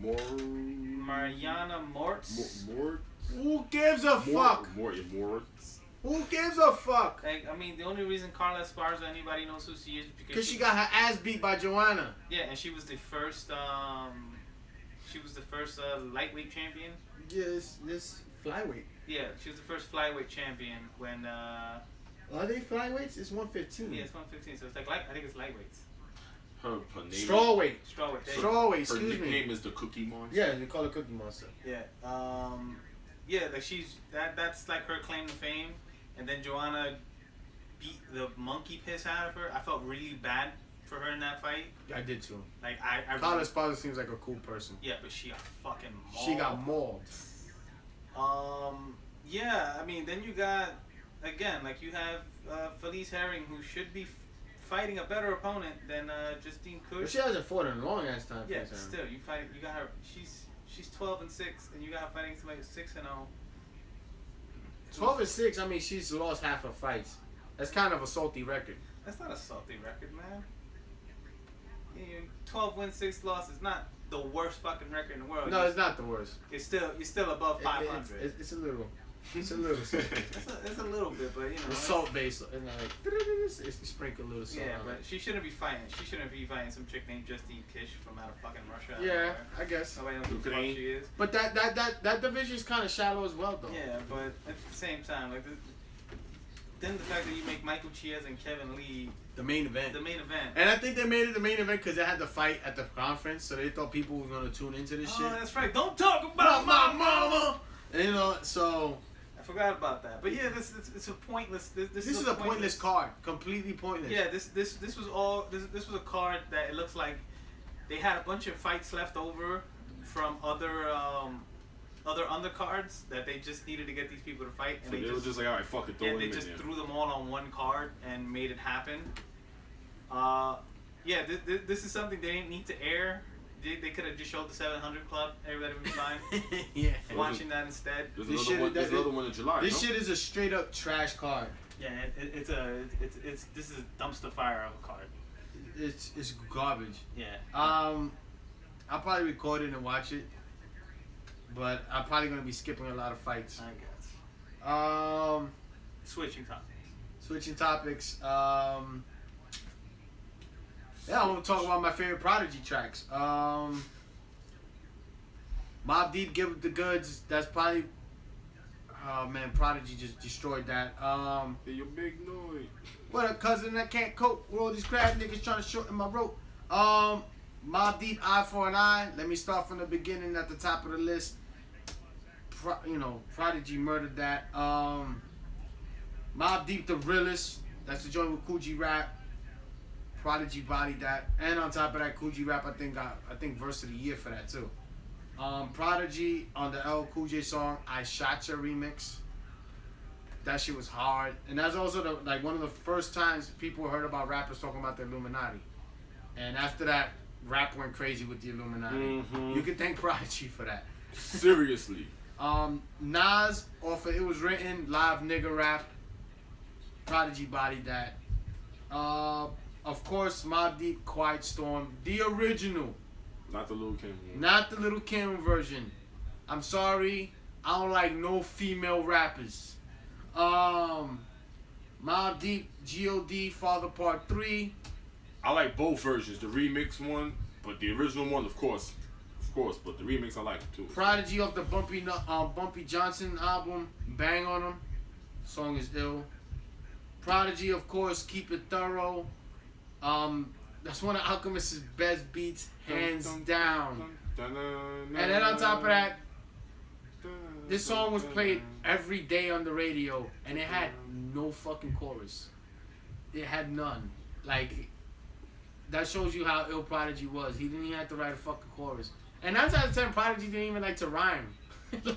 Mariana Mortz. Who gives a fuck? Mortz. Who gives a fuck? Like, I mean, the only reason Carla Esparza anybody knows who she is because she got her ass beat by Joanna. Yeah, and she was the first lightweight champion. Yes, this flyweight. Yeah, she was the first flyweight champion when. Are they flyweights? It's 115. Yeah, it's 115. So it's like I think it's lightweights. Her name. Strawweight. Strawweight. Excuse me. Her nickname is the Cookie Monster. Yeah, they call it Cookie Monster. Yeah. Yeah, like that's like her claim to fame, and then Joanna beat the monkey piss out of her. I felt really bad for her in that fight. I did too. Like I Carla Esparza seems like a cool person. Yeah, but she got fucking mauled. She got mauled. Yeah, I mean, then you got, again, like you have Felice Herring, who should be fighting a better opponent than Justine Kish. But she hasn't fought in a long ass time. Yeah, still, you got her. She's 12-6, and you got her fighting somebody who's 6-0. 12-6. I mean, she's lost half her fights. That's kind of a salty record. That's not a salty record, man. 12 wins, 6 losses. Not the worst fucking record in the world. No, it's not the worst. You're still above 500. It's a little. It's a little. It's a little bit, but you know. It's salt based, and like it's sprinkle a little salt. Yeah, but she shouldn't be fighting. She shouldn't be fighting some chick named Justine Kish from out of fucking Russia. Yeah, I guess. Nobody knows who the fuck she is. But that division is kind of shallow as well, though. Yeah, but at the same time, like then the fact that you make Michael Chiesa and Kevin Lee the main event. And I think they made it the main event because they had the fight at the conference, so they thought people were gonna tune into this shit. Oh, that's right. Don't talk about my mama. And, you know, so. I forgot about that. But yeah, it's a pointless. This is a pointless card. Completely pointless. Yeah, this was a card that it looks like they had a bunch of fights left over from other undercards that they just needed to get these people to fight, and so they were just like, all right, fuck it, throw them in. They just threw them all on one card and made it happen. Yeah, this is something they didn't need to air. They could have just showed the 700 Club. Everybody would be fine. Yeah. Watching that instead. There's another one in July. This shit is a straight up trash card. Yeah, it's this is a dumpster fire of a card. It's garbage. Yeah. I'll probably record it and watch it, but I'm probably gonna be skipping a lot of fights. I guess. Switching Switching topics. topics. Yeah, I want to talk about my favorite Prodigy tracks. Mobb Deep, Give Up the Goods. That's probably. Oh man, Prodigy just destroyed that. Hey, your big noise. What a cousin that can't cope with all these crab niggas trying to shorten my rope. Mobb Deep, Eye for an Eye. Let me start from the beginning at the top of the list. Prodigy murdered that. Mobb Deep, The Realest. That's the joint with Coogee Rap. Prodigy bodied that, and on top of that, Coogee Rap I think verse of the year for that too. Prodigy on the L Cool J song I Shot Your remix. That shit was hard, and that's also one of the first times people heard about rappers talking about the Illuminati. And after that, rap went crazy with the Illuminati. Mm-hmm. You can thank Prodigy for that. Seriously. Nas off of It Was Written, Live Nigga Rap. Prodigy bodied that. Of course, Mobb Deep, Quiet Storm, the original. Not the Lil Kim one. Not the Little Kim version. I'm sorry, I don't like no female rappers. Mobb Deep, G.O.D., Father Part 3. I like both versions, the remix one, but the original one, of course, but the remix I like too. Prodigy off the Bumpy Johnson album, Bang on 'Em. Song is ill. Prodigy, of course, Keep It Thorough. That's one of Alchemist's best beats, hands down. And then on top of that, this song was played every day on the radio, and it had no fucking chorus. It had none. Like, that shows you how ill Prodigy was. He didn't even have to write a fucking chorus. And 9 times out of 10, Prodigy didn't even like to rhyme.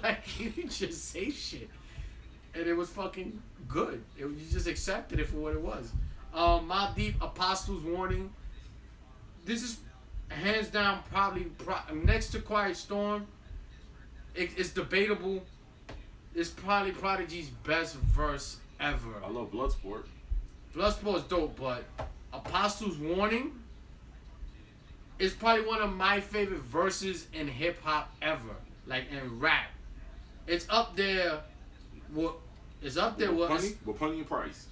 Like, he would just say shit. And it was fucking good. You just accepted it for what it was. Mobb Deep, Apostles' Warning. This is hands down probably next to Quiet Storm. It's debatable. It's probably Prodigy's best verse ever. I love Bloodsport. Bloodsport's dope, but Apostles' Warning is probably one of my favorite verses in hip hop ever, like in rap. It's up there. It's up there. With Punny and Price.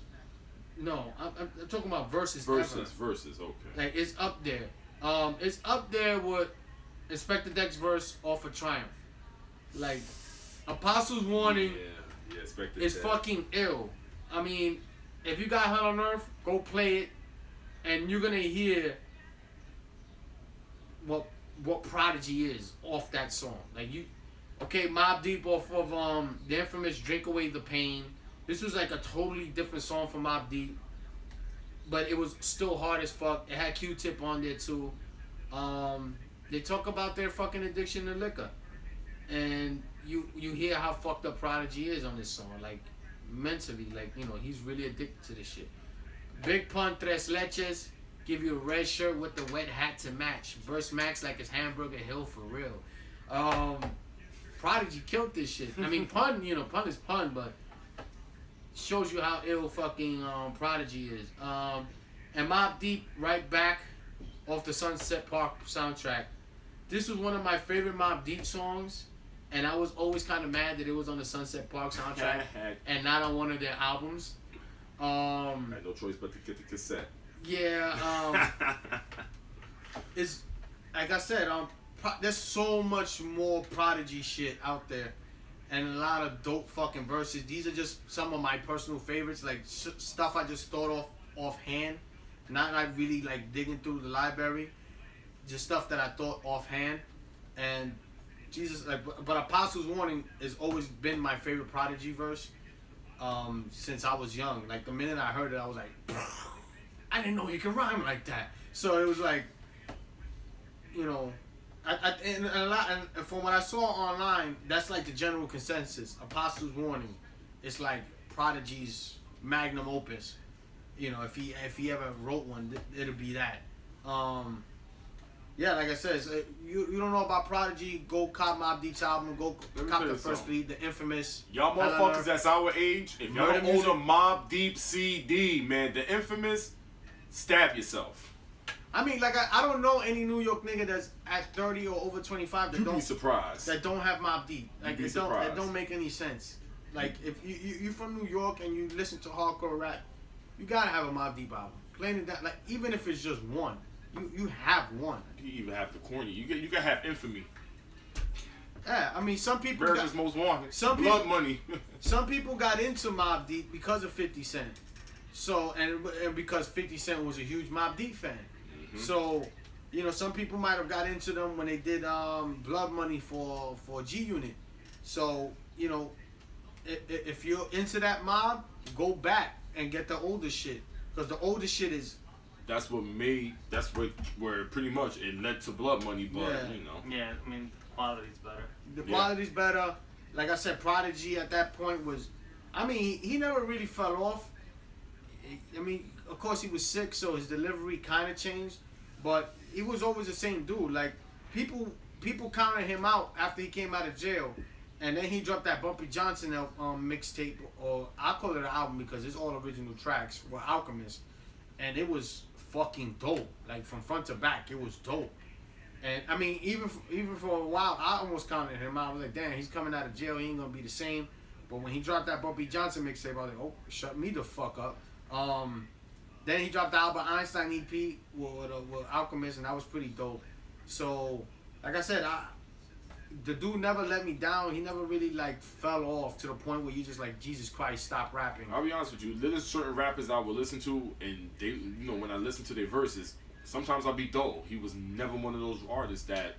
No, I'm talking about verses. Verses, okay. Like, it's up there. It's up there with Inspector Deck's verse off of Triumph. Like, Apostles' Warning is fucking ill. I mean, if you got Hell on Earth, go play it, and you're gonna hear what Prodigy is off that song. Like, Mobb Deep off of the infamous Drink Away the Pain. This was like a totally different song from Mobb Deep, but it was still hard as fuck. It had Q-Tip on there too. They talk about their fucking addiction to liquor, and you hear how fucked up Prodigy is on this song, like mentally, like, he's really addicted to this shit. Big Pun, Tres Leches, give you a red shirt with the wet hat to match. Verse Max like it's Hamburger Hill for real. Prodigy killed this shit. I mean, Pun is Pun, but shows you how ill fucking Prodigy is. And Mobb Deep, Right Back, off the Sunset Park soundtrack. This was one of my favorite Mobb Deep songs, and I was always kind of mad that it was on the Sunset Park soundtrack and not on one of their albums. I had no choice but to get the cassette. Yeah. It's like I said, there's so much more Prodigy shit out there. And a lot of dope fucking verses. These are just some of my personal favorites, like stuff I just thought offhand, not like really like digging through the library, just stuff that I thought offhand. And Jesus, but Apostles' Warning has always been my favorite Prodigy verse since I was young. Like, the minute I heard it, I was like, I didn't know he could rhyme like that. So it was like, and from what I saw online, that's like the general consensus. Apostles' Warning, it's like Prodigy's magnum opus. If he ever wrote one, it'll be that. Yeah, like I said, you don't know about Prodigy, go cop Mobb Deep's album, go Let me cop tell the you first something. beat, the infamous. Y'all motherfuckers that's our age, if y'all Murder don't own music. a Mobb Deep CD, man, the infamous, stab yourself. I mean, like I don't know any New York nigga that's at 30 or over 25 that You'd be don't surprised. that don't have Mobb Deep. Like be it surprised. don't make any sense. Like if you from New York and you listen to hardcore rap, you gotta have a Mobb Deep album. Plain and that, like even if it's just one, you have one. You even have the corny. You can have infamy. Yeah, I mean some people America's Most Wanted. some Blood people- money. some people got into Mobb Deep because of 50 Cent. So and because 50 Cent was a huge Mobb Deep fan. So, you know, some people might have got into them when they did Blood Money for G Unit. So, you know, if you're into that mob, go back and get the older shit, because the older shit is. That's what where pretty much it led to Blood Money, but Yeah. you know. Yeah, I mean, the quality's better. The quality's better. Like I said, Prodigy at that point was, I mean, he never really fell off. I mean, of course he was sick, so his delivery kind of changed, but he was always the same dude. Like people counted him out after he came out of jail, and then he dropped that Bumpy Johnson mixtape, or I call it an album because it's all original tracks, were Alchemist, and it was fucking dope. Like from front to back, it was dope. And I mean, even for a while, I almost counted him out. I was like, damn, he's coming out of jail. He ain't gonna be the same. But when he dropped that Bumpy Johnson mixtape, I was like, oh, shut me the fuck up. Then he dropped the Albert Einstein EP with Alchemist, and that was pretty dope. So, like I said, the dude never let me down. He never really like fell off to the point where you just like, Jesus Christ, stop rapping. I'll be honest with you. There's certain rappers I will listen to, and they, you know, when I listen to their verses, sometimes I'll be dull. He was never one of those artists that.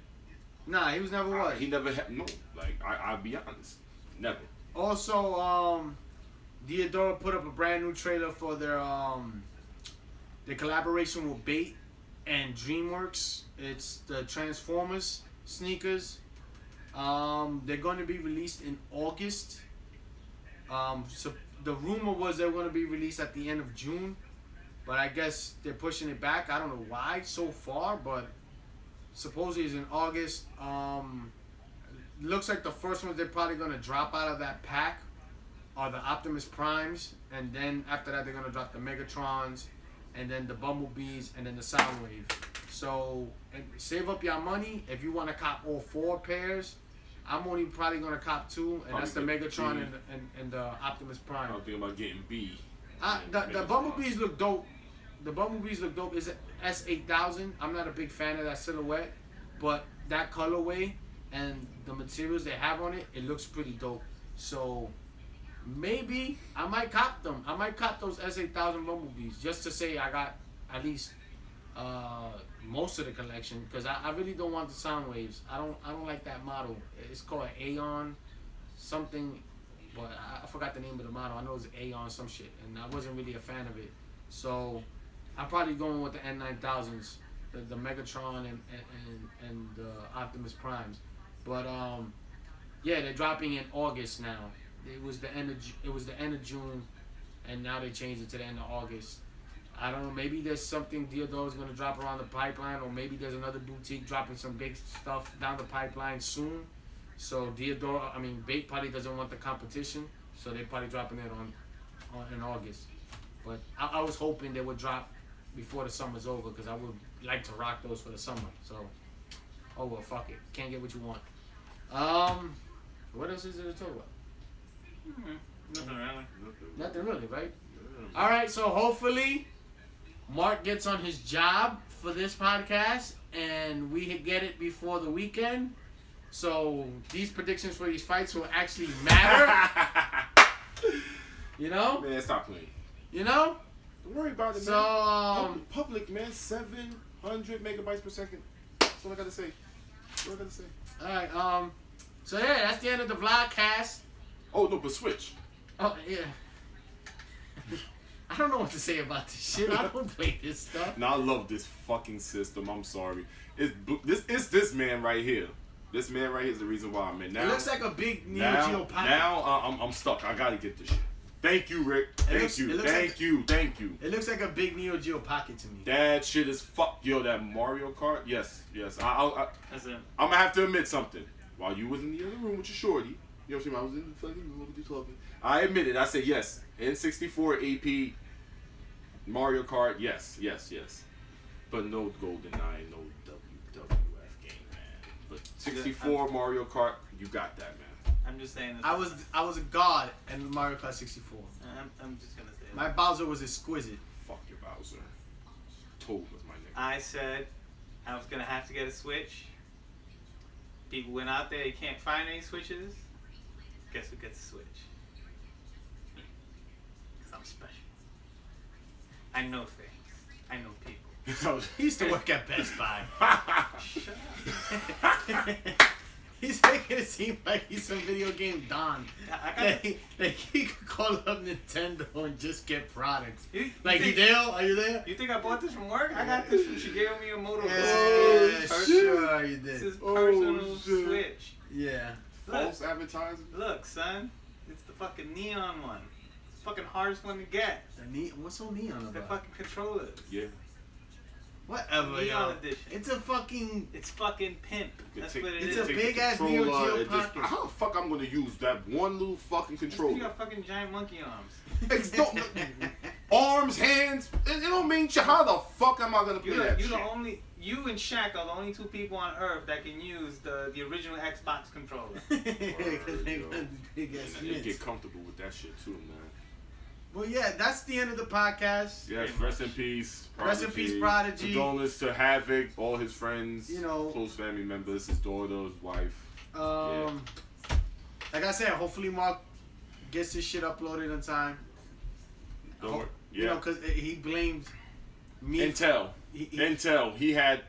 Nah, he was never what. He never had no. Like I'll be honest, never. Also, Diodora put up a brand new trailer for their collaboration with Bait and DreamWorks. It's the Transformers sneakers. They're going to be released in August. So the rumor was they're going to be released at the end of June, but I guess they're pushing it back. I don't know why so far, but supposedly it's in August. Looks like the first ones they're probably going to drop out of that pack are the Optimus Primes, and then after that they're going to drop the Megatrons, and then the Bumblebees, and then the Soundwave. So save up your money if you want to cop all 4 pairs. I'm only probably going to cop 2, and that's the Megatron and the Optimus Prime. I'm thinking about getting B. The Bumblebees look dope. The Bumblebees look dope. It's an S8000. I'm not a big fan of that silhouette, but that colorway and the materials they have on it, it looks pretty dope. So maybe I might cop them. I might cop those S8000 Bumblebees just to say I got at least most of the collection, because I really don't want the Soundwaves. I don't like that model. It's called Aeon something, but I forgot the name of the model. I know it's Aeon some shit, and I wasn't really a fan of it. So I'm probably going with the N9000s, the Megatron and the Optimus Primes. But yeah, they're dropping in August now. It was the end of June, and now they changed it to the end of August. I don't know. Maybe there's something Diodora is gonna drop around the pipeline, or maybe there's another boutique dropping some big stuff down the pipeline soon. So Bait probably doesn't want the competition, so they're probably dropping it in August. But I was hoping they would drop before the summer's over, because I would like to rock those for the summer. So, oh well, fuck it. Can't get what you want. What else is there to talk about? Nothing really. Nothing really, right? All right, so hopefully Mark gets on his job for this podcast, and we get it before the weekend. So these predictions for these fights will actually matter. You know? Man, stop playing. You know? Don't worry about it, So, man. Public, man. 700 megabytes per second. That's all I gotta say. That's all I gotta say. All right. So yeah, that's the end of the vlogcast. Oh no, but switch. Oh yeah. I don't know what to say about this shit. I don't play this stuff. Now I love this fucking system. I'm sorry. It's this man right here. This man right here is the reason why I'm in. Now It looks like a big Neo Geo pilot. now I'm stuck. I gotta get this shit. Thank you, Rick. Thank you. It looks like a big Neo Geo Pocket to me. That shit is fuck. Yo, that Mario Kart. Yes. I'm gonna have to admit something. While you was in the other room with your shorty, you know what I'm saying? I was in the fucking room with you talking. I admit it. I said yes. N64 AP Mario Kart. Yes. But no GoldenEye, no WWF game, man. But 64 Mario Kart, you got that, man. I'm just saying. I was a god in Mario Kart 64. I'm just gonna say. My Bowser was exquisite. Fuck your Bowser. Toad was my name. I said I was gonna have to get a Switch. People went out there, you can't find any Switches. Guess who gets a Switch? Me. Because I'm special. I know things. I know people. He used to work at Best Buy. Shut up. He's making it seem like he's some video game don. Like he could call up Nintendo and just get products. Are you there? You think I bought this from work? I got this from Shigeru Miyamoto. Yeah, sure you did. This is personal Switch. Yeah. False advertising. Look, son. It's the fucking neon one. It's the fucking hardest one to get. What's so neon about? The fucking controllers. Yeah. Whatever, Neon yo. edition. It's fucking pimp. That's what it is. It's a big ass Neo Geo Pocket. How the fuck I'm gonna use that one little fucking controller? You got fucking giant monkey arms. Arms, hands. It don't mean shit. How the fuck am I gonna play that shit? You and Shaq are the only two people on Earth that can use the original Xbox controller. Because they got big ass You mitts. get comfortable with that shit too, man. Well, yeah, that's the end of the podcast. Yes, rest in peace. Prodigy. Rest in peace, Prodigy. Condolences to Havoc, all his friends, You know, close family members, his daughter, his wife. Like I said, hopefully Mark gets his shit uploaded in time. Don't worry. You know, because he blamed me. Intel. He had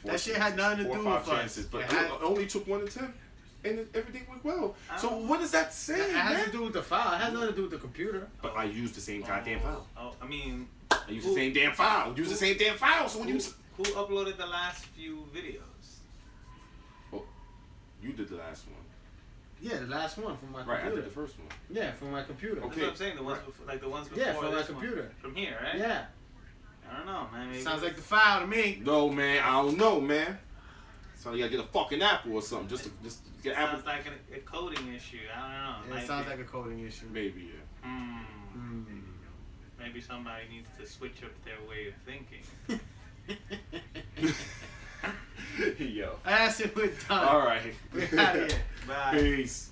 that shit had nothing to do with chances, us. but it only took 1 attempt, and everything went well. So what does that say, It man? has to do with the file. It has nothing to do with the computer. But I used the same goddamn file. I mean, I used the same damn file. Use the same damn file. So when who uploaded the last few videos? Oh, you did the last one. Yeah, the last one from my computer. Right, I did the first one. Yeah, from my computer. That's what I'm saying. The ones before, like the ones before. Yeah, from my this computer. One. From here, right? Yeah. I don't know, man. Maybe Sounds like the file to me. No, man, I don't know, man. So you gotta get a fucking apple or something, just to get apple. Sounds like a coding issue. I don't know. Yeah, it sounds like a coding issue. Maybe, yeah. Maybe somebody needs to switch up their way of thinking. Yo. That's it. We're done. All right. We're out of here. Bye. Peace.